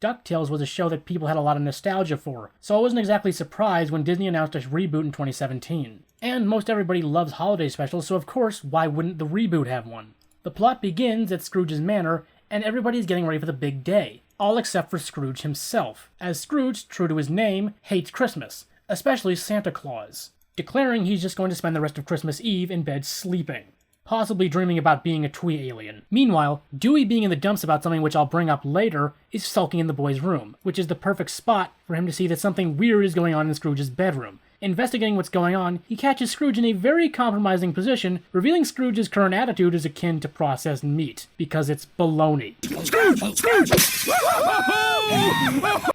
DuckTales was a show that people had a lot of nostalgia for, so I wasn't exactly surprised when Disney announced a reboot in 2017. And most everybody loves holiday specials, so of course, why wouldn't the reboot have one? The plot begins at Scrooge's manor, and everybody's getting ready for the big day, all except for Scrooge himself, as Scrooge, true to his name, hates Christmas, especially Santa Claus, declaring he's just going to spend the rest of Christmas Eve in bed sleeping, possibly dreaming about being a twee alien. Meanwhile, Dewey, being in the dumps about something which I'll bring up later, is sulking in the boy's room, which is the perfect spot for him to see that something weird is going on in Scrooge's bedroom. Investigating what's going on, he catches Scrooge in a very compromising position, revealing Scrooge's current attitude is akin to processed meat, because it's baloney.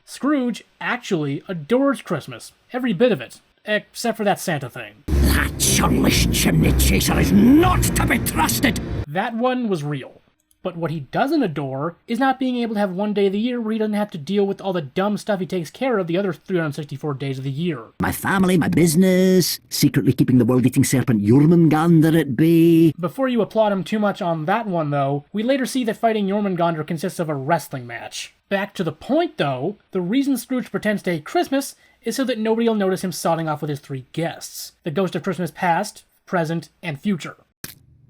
Scrooge actually adores Christmas, every bit of it, except for that Santa thing. That churlish chimney chaser is not to be trusted! That one was real. But what he doesn't adore is not being able to have one day of the year where he doesn't have to deal with all the dumb stuff he takes care of the other 364 days of the year. My family, my business, secretly keeping the world-eating serpent Jormungandr at bay. Before you applaud him too much on that one, though, we later see that fighting Jormungandr consists of a wrestling match. Back to the point, though, the reason Scrooge pretends to hate Christmas is so that nobody will notice him sodding off with his three guests, the ghost of Christmas past, present, and future.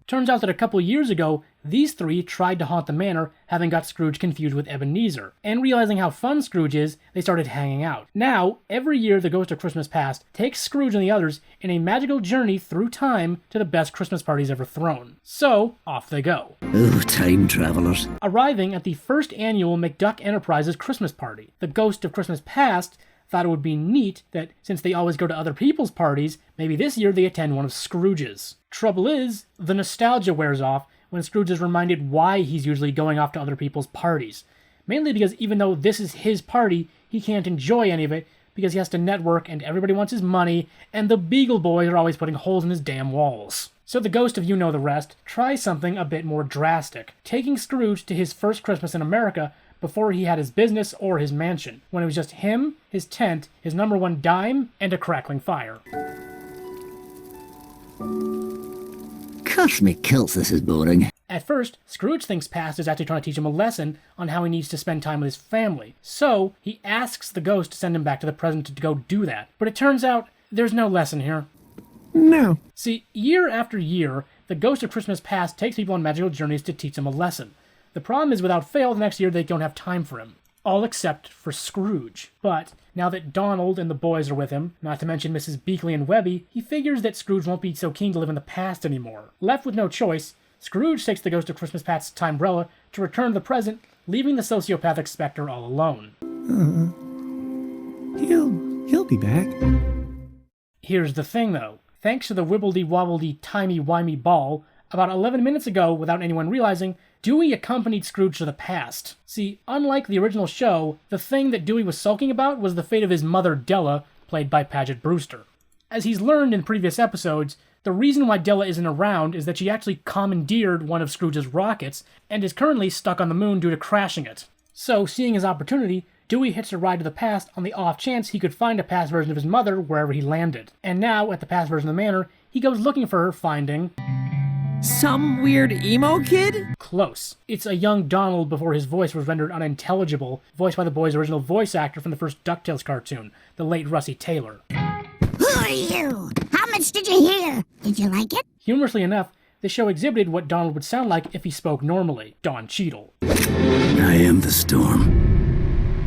Turns out that a couple years ago, these three tried to haunt the manor, having got Scrooge confused with Ebenezer, and realizing how fun Scrooge is, they started hanging out. Now, every year the ghost of Christmas past takes Scrooge and the others in a magical journey through time to the best Christmas parties ever thrown. So, off they go. Oh, time travelers. Arriving at the first annual McDuck Enterprises Christmas party, the ghost of Christmas past thought it would be neat that, since they always go to other people's parties, maybe this year they attend one of Scrooge's. Trouble is, the nostalgia wears off when Scrooge is reminded why he's usually going off to other people's parties. Mainly because even though this is his party, he can't enjoy any of it because he has to network and everybody wants his money, and the Beagle Boys are always putting holes in his damn walls. So the ghost of you know the rest tries something a bit more drastic, taking Scrooge to his first Christmas in America before he had his business or his mansion, when it was just him, his tent, his number one dime, and a crackling fire. Curse me kilts, this is boring. At first, Scrooge thinks Past is actually trying to teach him a lesson on how he needs to spend time with his family, so he asks the ghost to send him back to the present to go do that. But it turns out, there's no lesson here. No. See, year after year, the ghost of Christmas Past takes people on magical journeys to teach them a lesson. The problem is, without fail, the next year they don't have time for him. All except for Scrooge. But now that Donald and the boys are with him, not to mention Mrs. Beakley and Webby, he figures that Scrooge won't be so keen to live in the past anymore. Left with no choice, Scrooge takes the ghost of Christmas Past's timebrella to return to the present, leaving the sociopathic specter all alone. He'll be back. Here's the thing, though. Thanks to the wibbledy-wobbledy timey-wimey ball, about 11 minutes ago, without anyone realizing, Dewey accompanied Scrooge to the past. See, unlike the original show, the thing that Dewey was sulking about was the fate of his mother Della, played by Paget Brewster. As he's learned in previous episodes, the reason why Della isn't around is that she actually commandeered one of Scrooge's rockets, and is currently stuck on the moon due to crashing it. So, seeing his opportunity, Dewey hitched a ride to the past on the off chance he could find a past version of his mother wherever he landed. And now, at the past version of the manor, he goes looking for her, finding... some weird emo kid? Close. It's a young Donald before his voice was rendered unintelligible, voiced by the boy's original voice actor from the first DuckTales cartoon, the late Russie Taylor. Who are you? How much did you hear? Did you like it? Humorously enough, the show exhibited what Donald would sound like if he spoke normally, Don Cheadle. I am the storm.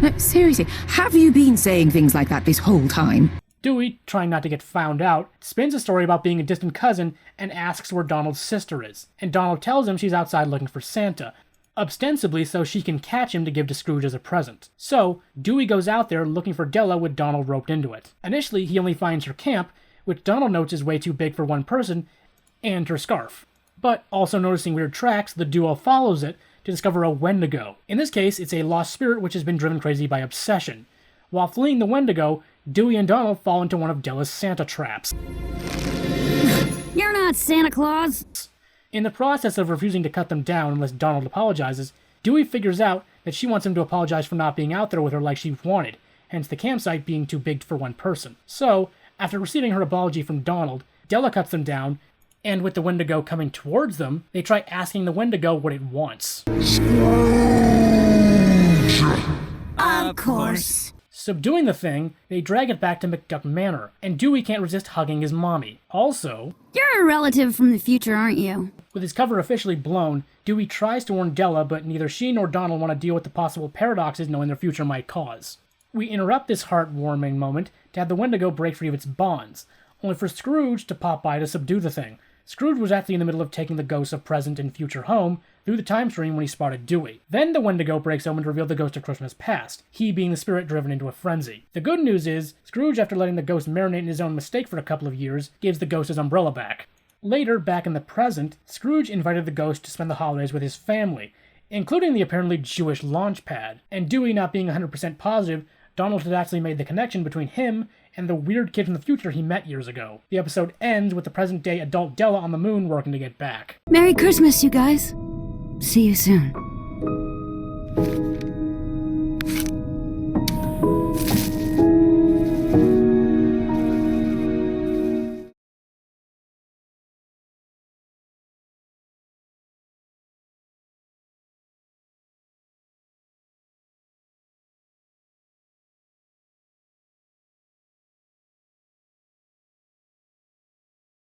No, seriously, have you been saying things like that this whole time? Dewey, trying not to get found out, spins a story about being a distant cousin and asks where Donald's sister is, and Donald tells him she's outside looking for Santa, ostensibly so she can catch him to give to Scrooge as a present. So, Dewey goes out there looking for Della with Donald roped into it. Initially, he only finds her camp, which Donald notes is way too big for one person, and her scarf. But also noticing weird tracks, the duo follows it to discover a Wendigo. In this case, it's a lost spirit which has been driven crazy by obsession. While fleeing the Wendigo, Dewey and Donald fall into one of Della's Santa traps. You're not Santa Claus. In the process of refusing to cut them down unless Donald apologizes, Dewey figures out that she wants him to apologize for not being out there with her like she wanted, hence the campsite being too big for one person. So, after receiving her apology from Donald, Della cuts them down, and with the Wendigo coming towards them, they try asking the Wendigo what it wants. I Of course. Subduing the thing, they drag it back to McDuck Manor, and Dewey can't resist hugging his mommy. Also, You're a relative from the future, aren't you? with his cover officially blown, Dewey tries to warn Della, but neither she nor Donald want to deal with the possible paradoxes knowing their future might cause. We interrupt this heartwarming moment to have the Wendigo break free of its bonds, only for Scrooge to pop by to subdue the thing. Scrooge was actually in the middle of taking the ghosts of present and future home through the time stream when he spotted Dewey. Then the Wendigo breaks open to reveal the ghost of Christmas past, he being the spirit driven into a frenzy. The good news is, Scrooge, after letting the ghost marinate in his own mistake for a couple of years, gives the ghost his umbrella back. Later, back in the present, Scrooge invited the ghost to spend the holidays with his family, including the apparently Jewish launch pad. And Dewey not being 100% positive, Donald had actually made the connection between him and the weird kid from the future he met years ago. The episode ends with the present-day adult Della on the moon working to get back. Merry Christmas, you guys. See you soon.